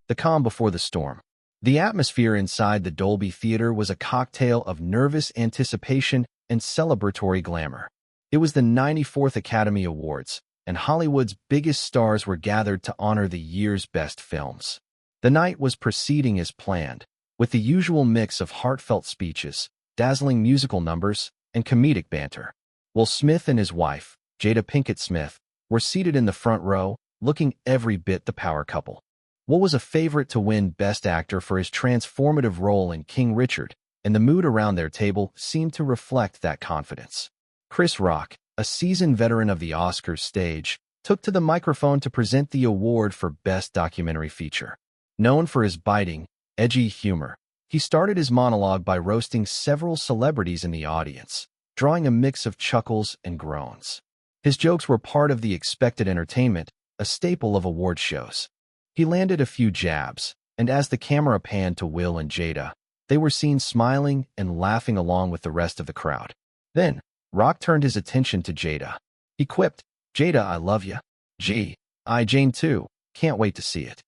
the calm before the storm. The atmosphere inside the Dolby Theater was a cocktail of nervous anticipation and celebratory glamour. It was the 94th Academy Awards, and Hollywood's biggest stars were gathered to honor the year's best films. The night was proceeding as planned, with the usual mix of heartfelt speeches, dazzling musical numbers, and comedic banter. Will Smith and his wife, Jada Pinkett Smith, were seated in the front row, looking every bit the power couple. Will was a favorite to win Best Actor for his transformative role in King Richard, and the mood around their table seemed to reflect that confidence. Chris Rock, a seasoned veteran of the Oscars stage, took to the microphone to present the award for Best Documentary Feature. Known for his biting, edgy humor, he started his monologue by roasting several celebrities in the audience, drawing a mix of chuckles and groans. His jokes were part of the expected entertainment, a staple of award shows. He landed a few jabs, and as the camera panned to Will and Jada, they were seen smiling and laughing along with the rest of the crowd. Then, Rock turned his attention to Jada. He quipped, "Jada, I love ya. Gee, I Jane too. Can't wait to see it."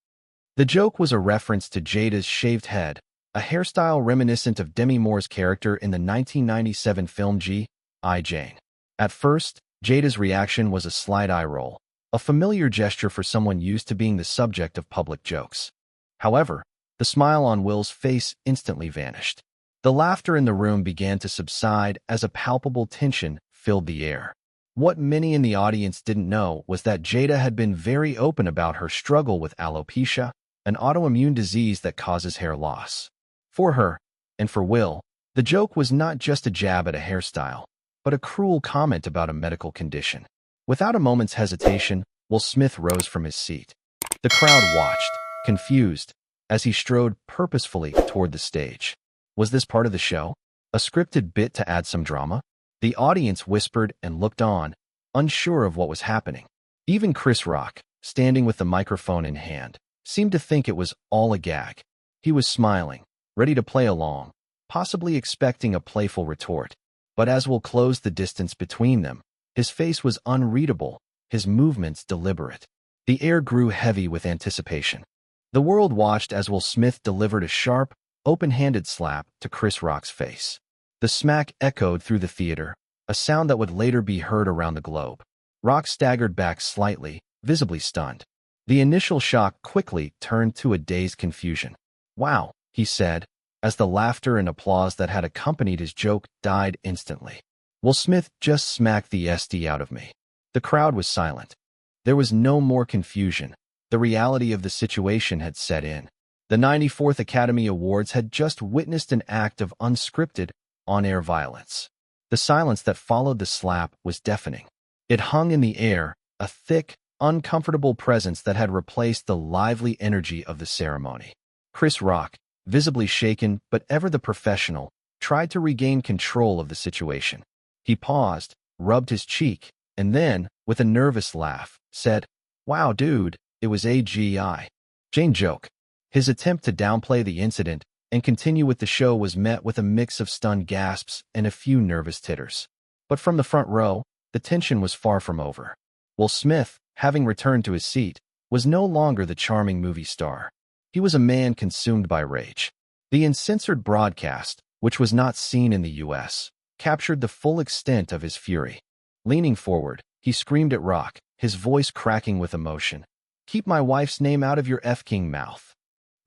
The joke was a reference to Jada's shaved head, a hairstyle reminiscent of Demi Moore's character in the 1997 film G.I. Jane. At first, Jada's reaction was a slight eye roll, a familiar gesture for someone used to being the subject of public jokes. However, the smile on Will's face instantly vanished. The laughter in the room began to subside as a palpable tension filled the air. What many in the audience didn't know was that Jada had been very open about her struggle with alopecia, an autoimmune disease that causes hair loss. For her, and for Will, the joke was not just a jab at a hairstyle, but a cruel comment about a medical condition. Without a moment's hesitation, Will Smith rose from his seat. The crowd watched, confused, as he strode purposefully toward the stage. Was this part of the show? A scripted bit to add some drama? The audience whispered and looked on, unsure of what was happening. Even Chris Rock, standing with the microphone in hand, seemed to think it was all a gag. He was smiling, ready to play along, possibly expecting a playful retort. But as Will closed the distance between them, his face was unreadable, his movements deliberate. The air grew heavy with anticipation. The world watched as Will Smith delivered a sharp, open-handed slap to Chris Rock's face. The smack echoed through the theater, a sound that would later be heard around the globe. Rock staggered back slightly, visibly stunned. The initial shock quickly turned to a dazed confusion. "Wow," he said, as the laughter and applause that had accompanied his joke died instantly. "Will Smith just smacked the SD out of me." The crowd was silent. There was no more confusion. The reality of the situation had set in. The 94th Academy Awards had just witnessed an act of unscripted, on-air violence. The silence that followed the slap was deafening. It hung in the air, a thick, uncomfortable presence that had replaced the lively energy of the ceremony. Chris Rock, visibly shaken but ever the professional, tried to regain control of the situation. He paused, rubbed his cheek, and then, with a nervous laugh, said, "Wow, dude, it was a G.I. Jane joke." His attempt to downplay the incident and continue with the show was met with a mix of stunned gasps and a few nervous titters. But from the front row, the tension was far from over. Will Smith, having returned to his seat, was no longer the charming movie star. He was a man consumed by rage. The uncensored broadcast, which was not seen in the U.S., captured the full extent of his fury. Leaning forward, he screamed at Rock, his voice cracking with emotion, "Keep my wife's name out of your F-king mouth."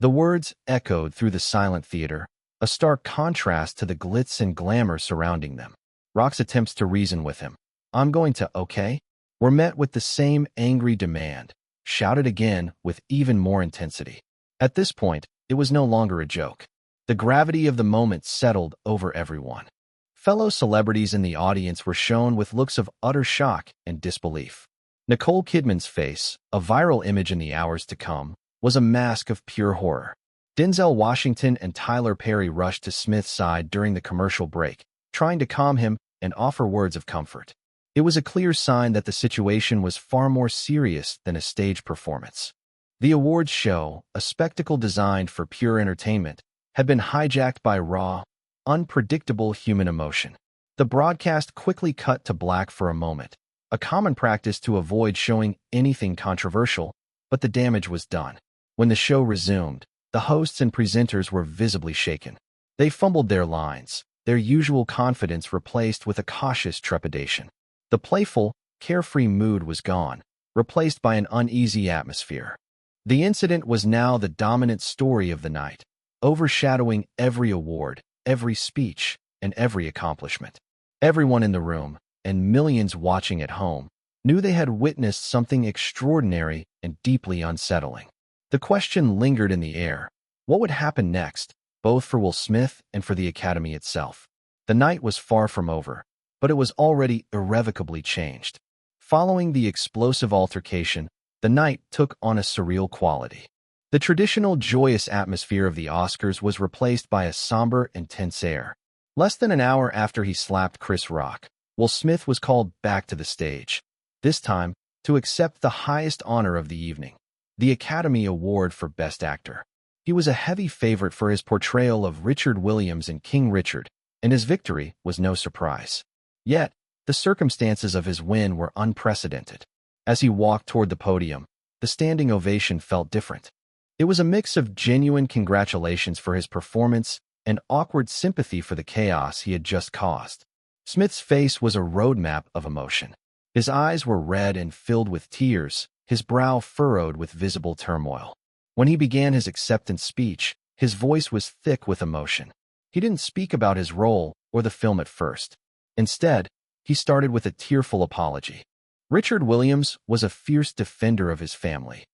The words echoed through the silent theater, a stark contrast to the glitz and glamour surrounding them. Rock's attempts to reason with him, "I'm going to, okay?" were met with the same angry demand, shouted again with even more intensity. At this point, it was no longer a joke. The gravity of the moment settled over everyone. Fellow celebrities in the audience were shown with looks of utter shock and disbelief. Nicole Kidman's face, a viral image in the hours to come, was a mask of pure horror. Denzel Washington and Tyler Perry rushed to Smith's side during the commercial break, trying to calm him and offer words of comfort. It was a clear sign that the situation was far more serious than a stage performance. The awards show, a spectacle designed for pure entertainment, had been hijacked by raw, unpredictable human emotion. The broadcast quickly cut to black for a moment, a common practice to avoid showing anything controversial, but the damage was done. When the show resumed, the hosts and presenters were visibly shaken. They fumbled their lines, their usual confidence replaced with a cautious trepidation. The playful, carefree mood was gone, replaced by an uneasy atmosphere. The incident was now the dominant story of the night, overshadowing every award, every speech, and every accomplishment. Everyone in the room, and millions watching at home, knew they had witnessed something extraordinary and deeply unsettling. The question lingered in the air: what would happen next, both for Will Smith and for the Academy itself? The night was far from over, but it was already irrevocably changed. Following the explosive altercation, the night took on a surreal quality. The traditional joyous atmosphere of the Oscars was replaced by a somber and tense air. Less than an hour after he slapped Chris Rock, Will Smith was called back to the stage, this time to accept the highest honor of the evening, the Academy Award for Best Actor. He was a heavy favorite for his portrayal of Richard Williams in King Richard, and his victory was no surprise. Yet, the circumstances of his win were unprecedented. As he walked toward the podium, the standing ovation felt different. It was a mix of genuine congratulations for his performance and awkward sympathy for the chaos he had just caused. Smith's face was a roadmap of emotion. His eyes were red and filled with tears, his brow furrowed with visible turmoil. When he began his acceptance speech, his voice was thick with emotion. He didn't speak about his role or the film at first. Instead, he started with a tearful apology. Richard Williams was a fierce defender of his family.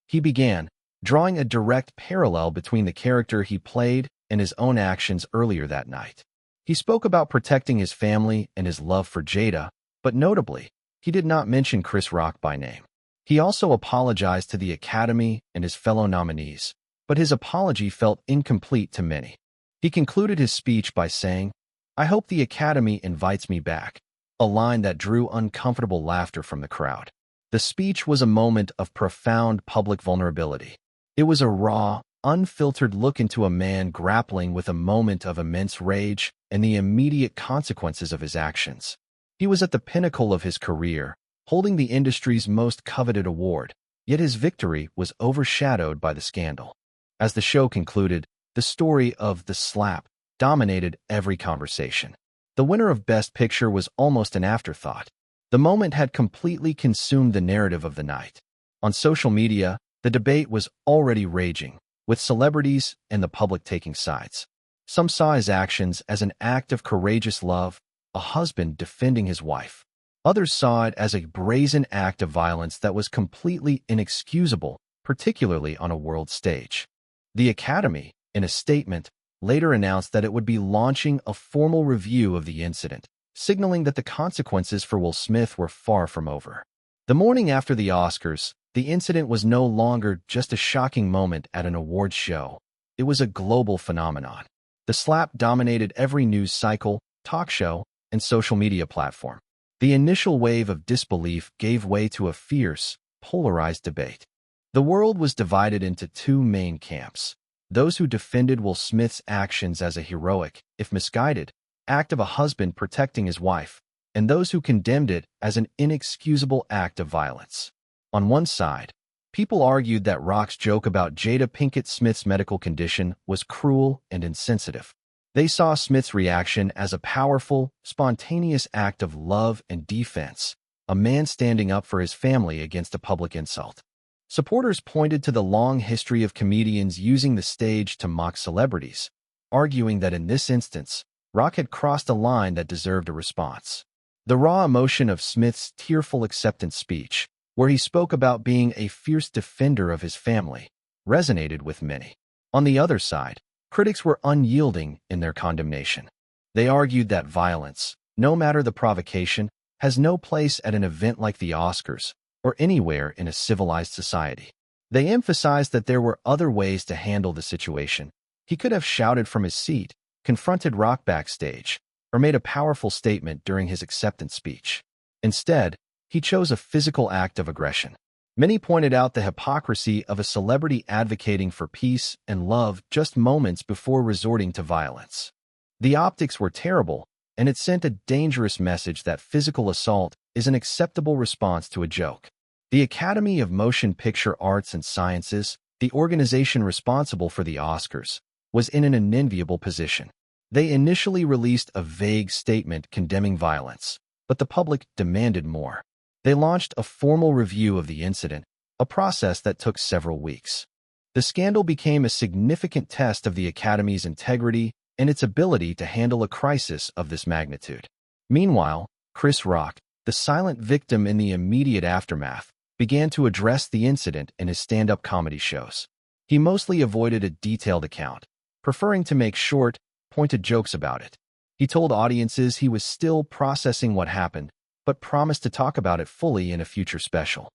He began, drawing a direct parallel between the character he played and his own actions earlier that night. He spoke about protecting his family and his love for Jada, but notably, he did not mention Chris Rock by name. He also apologized to the Academy and his fellow nominees, but his apology felt incomplete to many. He concluded his speech by saying, "I hope the Academy invites me back," a line that drew uncomfortable laughter from the crowd. The speech was a moment of profound public vulnerability. It was a raw, unfiltered look into a man grappling with a moment of immense rage and the immediate consequences of his actions. He was at the pinnacle of his career, holding the industry's most coveted award, yet his victory was overshadowed by the scandal. As the show concluded, the story of the slap dominated every conversation. The winner of Best Picture was almost an afterthought. The moment had completely consumed the narrative of the night. On social media, the debate was already raging, with celebrities and the public taking sides. Some saw his actions as an act of courageous love, a husband defending his wife. Others saw it as a brazen act of violence that was completely inexcusable, particularly on a world stage. The Academy, in a statement, later announced that it would be launching a formal review of the incident, signaling that the consequences for Will Smith were far from over. The morning after the Oscars, the incident was no longer just a shocking moment at an awards show. It was a global phenomenon. The slap dominated every news cycle, talk show, and social media platform. The initial wave of disbelief gave way to a fierce, polarized debate. The world was divided into two main camps: those who defended Will Smith's actions as a heroic, if misguided, act of a husband protecting his wife, and those who condemned it as an inexcusable act of violence. On one side, people argued that Rock's joke about Jada Pinkett Smith's medical condition was cruel and insensitive. They saw Smith's reaction as a powerful, spontaneous act of love and defense, a man standing up for his family against a public insult. Supporters pointed to the long history of comedians using the stage to mock celebrities, arguing that in this instance, Rock had crossed a line that deserved a response. The raw emotion of Smith's tearful acceptance speech, where he spoke about being a fierce defender of his family, resonated with many. On the other side, critics were unyielding in their condemnation. They argued that violence, no matter the provocation, has no place at an event like the Oscars or anywhere in a civilized society. They emphasized that there were other ways to handle the situation. He could have shouted from his seat, confronted Rock backstage, or made a powerful statement during his acceptance speech. Instead, he chose a physical act of aggression. Many pointed out the hypocrisy of a celebrity advocating for peace and love just moments before resorting to violence. The optics were terrible, and it sent a dangerous message that physical assault is an acceptable response to a joke. The Academy of Motion Picture Arts and Sciences, the organization responsible for the Oscars, was in an unenviable position. They initially released a vague statement condemning violence, but the public demanded more. They launched a formal review of the incident, a process that took several weeks. The scandal became a significant test of the Academy's integrity and its ability to handle a crisis of this magnitude. Meanwhile, Chris Rock, the silent victim in the immediate aftermath, began to address the incident in his stand-up comedy shows. He mostly avoided a detailed account, preferring to make short, pointed jokes about it. He told audiences he was still processing what happened, but promised to talk about it fully in a future special.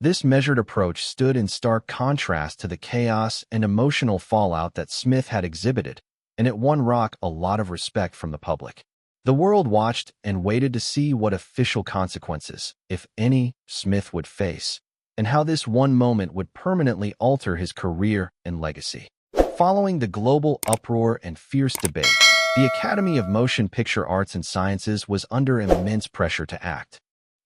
This measured approach stood in stark contrast to the chaos and emotional fallout that Smith had exhibited, and it won Rock a lot of respect from the public. The world watched and waited to see what official consequences, if any, Smith would face, and how this one moment would permanently alter his career and legacy. Following the global uproar and fierce debate, the Academy of Motion Picture Arts and Sciences was under immense pressure to act.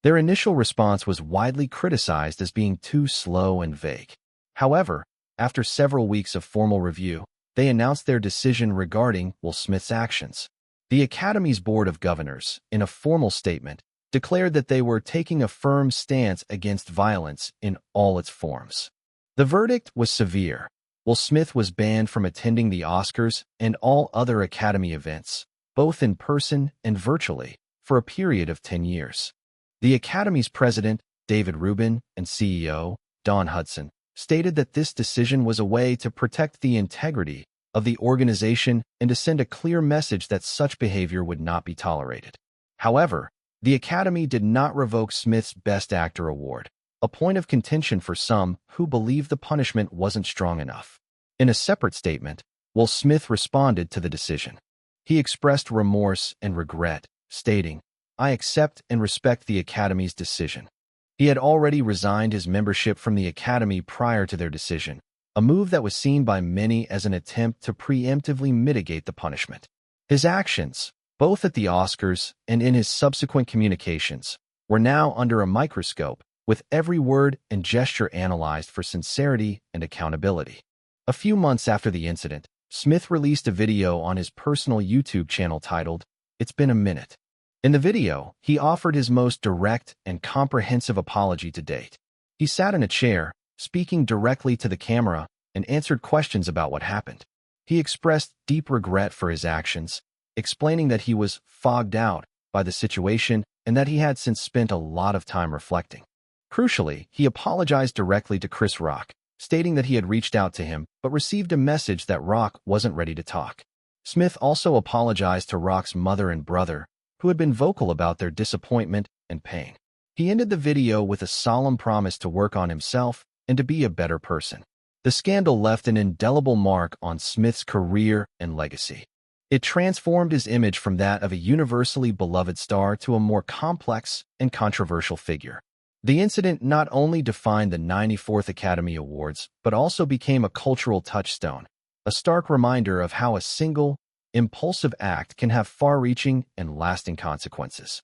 Their initial response was widely criticized as being too slow and vague. However, after several weeks of formal review, they announced their decision regarding Will Smith's actions. The Academy's Board of Governors, in a formal statement, declared that they were taking a firm stance against violence in all its forms. The verdict was severe. Will Smith was banned from attending the Oscars and all other Academy events, both in person and virtually, for a period of 10 years. The Academy's president, David Rubin, and CEO, Don Hudson, stated that this decision was a way to protect the integrity of the organization and to send a clear message that such behavior would not be tolerated. However, the Academy did not revoke Smith's Best Actor award, a point of contention for some who believed the punishment wasn't strong enough. In a separate statement, Will Smith responded to the decision. He expressed remorse and regret, stating, "I accept and respect the Academy's decision." He had already resigned his membership from the Academy prior to their decision, a move that was seen by many as an attempt to preemptively mitigate the punishment. His actions, both at the Oscars and in his subsequent communications, were now under a microscope, with every word and gesture analyzed for sincerity and accountability. A few months after the incident, Smith released a video on his personal YouTube channel titled, "It's Been a Minute." In the video, he offered his most direct and comprehensive apology to date. He sat in a chair, speaking directly to the camera, and answered questions about what happened. He expressed deep regret for his actions, explaining that he was fogged out by the situation and that he had since spent a lot of time reflecting. Crucially, he apologized directly to Chris Rock, stating that he had reached out to him but received a message that Rock wasn't ready to talk. Smith also apologized to Rock's mother and brother, who had been vocal about their disappointment and pain. He ended the video with a solemn promise to work on himself and to be a better person. The scandal left an indelible mark on Smith's career and legacy. It transformed his image from that of a universally beloved star to a more complex and controversial figure. The incident not only defined the 94th Academy Awards, but also became a cultural touchstone, a stark reminder of how a single, impulsive act can have far-reaching and lasting consequences.